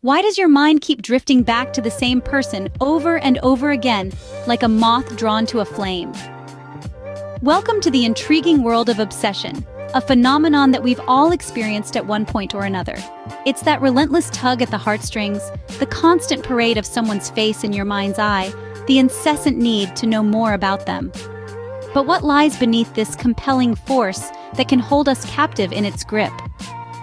Why does your mind keep drifting back to the same person over and over again, like a moth drawn to a flame? Welcome to the intriguing world of obsession, a phenomenon that we've all experienced at one point or another. It's that relentless tug at the heartstrings, the constant parade of someone's face in your mind's eye, the incessant need to know more about them. But what lies beneath this compelling force that can hold us captive in its grip?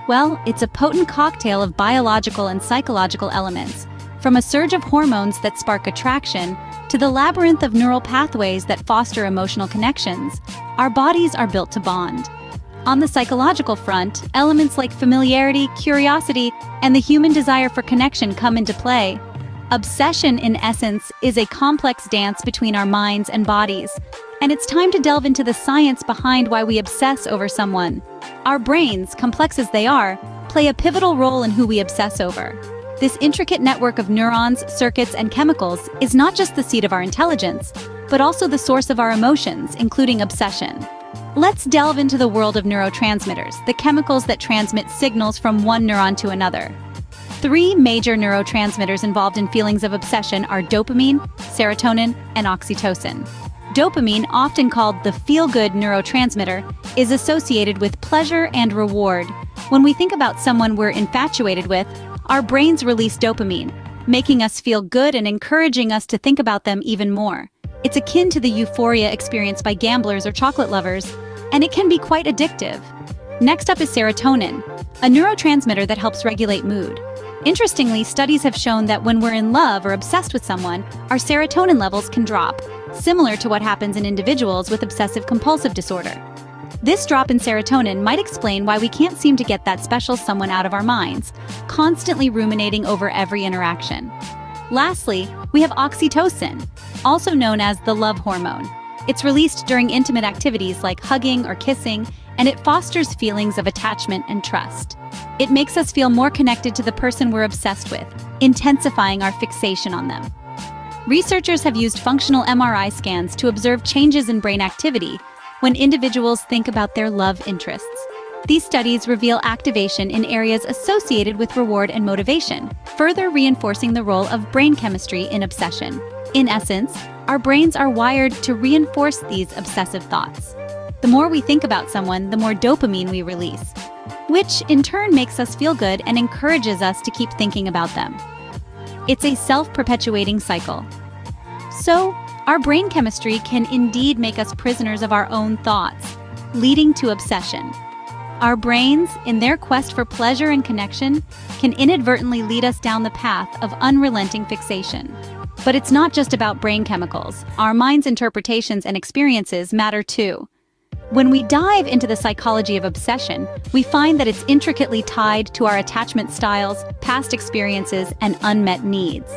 Well, it's a potent cocktail of biological and psychological elements, from a surge of hormones that spark attraction to the labyrinth of neural pathways that foster emotional connections. Our bodies are built to bond. On the psychological front, elements like familiarity, curiosity, and the human desire for connection come into play. Obsession, in essence, is a complex dance between our minds and bodies, and it's time to delve into the science behind why we obsess over someone. Our brains, complex as they are, play a pivotal role in who we obsess over. This intricate network of neurons, circuits, and chemicals is not just the seat of our intelligence, but also the source of our emotions, including obsession. Let's delve into the world of neurotransmitters, the chemicals that transmit signals from one neuron to another. Three major neurotransmitters involved in feelings of obsession are dopamine, serotonin, and oxytocin. Dopamine, often called the feel-good neurotransmitter, is associated with pleasure and reward. When we think about someone we're infatuated with, our brains release dopamine, making us feel good and encouraging us to think about them even more. It's akin to the euphoria experienced by gamblers or chocolate lovers, and it can be quite addictive. Next up is serotonin, a neurotransmitter that helps regulate mood. Interestingly, studies have shown that when we're in love or obsessed with someone, our serotonin levels can drop, similar to what happens in individuals with obsessive-compulsive disorder. This drop in serotonin might explain why we can't seem to get that special someone out of our minds, constantly ruminating over every interaction. Lastly, we have oxytocin, also known as the love hormone. It's released during intimate activities like hugging or kissing, and it fosters feelings of attachment and trust. It makes us feel more connected to the person we're obsessed with, intensifying our fixation on them. Researchers have used functional MRI scans to observe changes in brain activity when individuals think about their love interests. These studies reveal activation in areas associated with reward and motivation, further reinforcing the role of brain chemistry in obsession. In essence, our brains are wired to reinforce these obsessive thoughts. The more we think about someone, the more dopamine we release, which in turn makes us feel good and encourages us to keep thinking about them. It's a self-perpetuating cycle. So, our brain chemistry can indeed make us prisoners of our own thoughts, leading to obsession. Our brains, in their quest for pleasure and connection, can inadvertently lead us down the path of unrelenting fixation. But it's not just about brain chemicals. Our mind's interpretations and experiences matter too. When we dive into the psychology of obsession, we find that it's intricately tied to our attachment styles, past experiences, and unmet needs.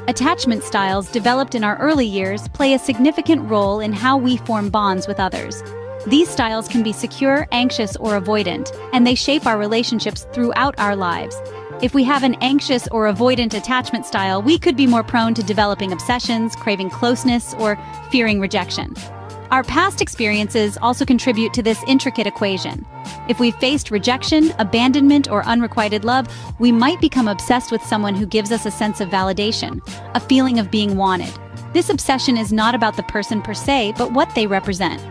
Attachment styles developed in our early years play a significant role in how we form bonds with others. These styles can be secure, anxious, or avoidant, and they shape our relationships throughout our lives. If we have an anxious or avoidant attachment style, we could be more prone to developing obsessions, craving closeness, or fearing rejection. Our past experiences also contribute to this intricate equation. If we've faced rejection, abandonment, or unrequited love, we might become obsessed with someone who gives us a sense of validation, a feeling of being wanted. This obsession is not about the person per se, but what they represent.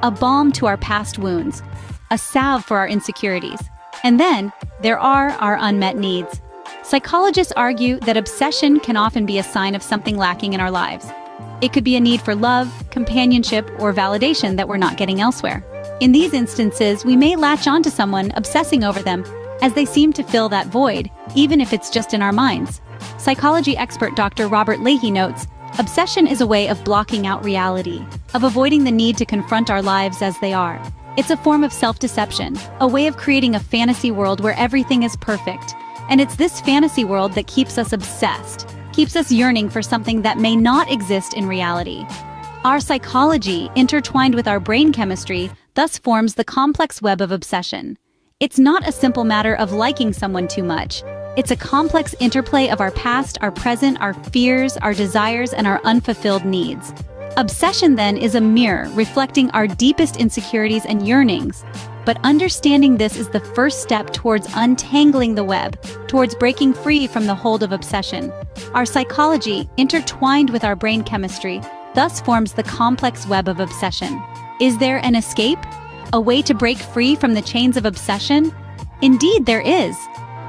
A balm to our past wounds, a salve for our insecurities. And then, there are our unmet needs. Psychologists argue that obsession can often be a sign of something lacking in our lives. It could be a need for love, companionship, or validation that we're not getting elsewhere. In these instances, we may latch onto someone, obsessing over them, as they seem to fill that void, even if it's just in our minds. Psychology expert Dr. Robert Leahy notes, obsession is a way of blocking out reality, of avoiding the need to confront our lives as they are. It's a form of self-deception, a way of creating a fantasy world where everything is perfect. And it's this fantasy world that keeps us obsessed, keeps us yearning for something that may not exist in reality. Our psychology, intertwined with our brain chemistry, thus forms the complex web of obsession. It's not a simple matter of liking someone too much. It's a complex interplay of our past, our present, our fears, our desires, and our unfulfilled needs. Obsession, then, is a mirror reflecting our deepest insecurities and yearnings. But understanding this is the first step towards untangling the web, towards breaking free from the hold of obsession. Our psychology, intertwined with our brain chemistry, thus forms the complex web of obsession. Is there an escape? A way to break free from the chains of obsession? Indeed, there is.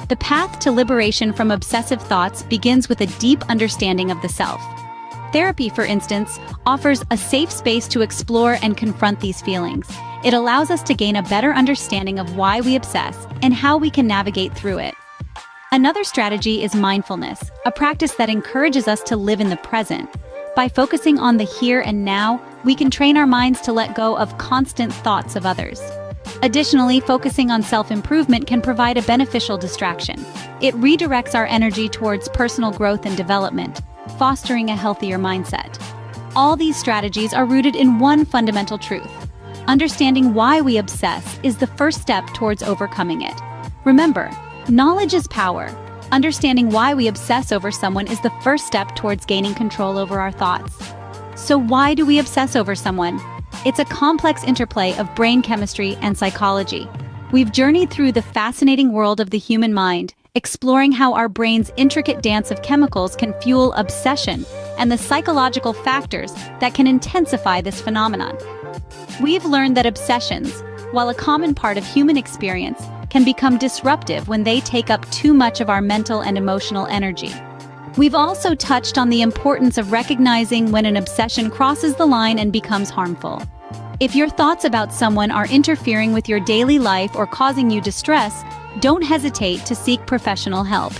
The path to liberation from obsessive thoughts begins with a deep understanding of the self. Therapy, for instance, offers a safe space to explore and confront these feelings. It allows us to gain a better understanding of why we obsess and how we can navigate through it. Another strategy is mindfulness, a practice that encourages us to live in the present. By focusing on the here and now, we can train our minds to let go of constant thoughts of others. Additionally, focusing on self-improvement can provide a beneficial distraction. It redirects our energy towards personal growth and development, fostering a healthier mindset. All these strategies are rooted in one fundamental truth. Understanding why we obsess is the first step towards overcoming it. Remember, knowledge is power. Understanding why we obsess over someone is the first step towards gaining control over our thoughts. So why do we obsess over someone? It's a complex interplay of brain chemistry and psychology. We've journeyed through the fascinating world of the human mind, exploring how our brain's intricate dance of chemicals can fuel obsession and the psychological factors that can intensify this phenomenon. We've learned that obsessions, while a common part of human experience, can become disruptive when they take up too much of our mental and emotional energy. We've also touched on the importance of recognizing when an obsession crosses the line and becomes harmful. If your thoughts about someone are interfering with your daily life or causing you distress, don't hesitate to seek professional help.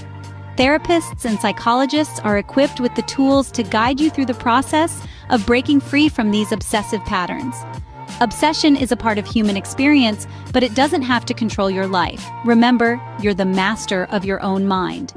Therapists and psychologists are equipped with the tools to guide you through the process of breaking free from these obsessive patterns. Obsession is a part of human experience, but it doesn't have to control your life. Remember, you're the master of your own mind.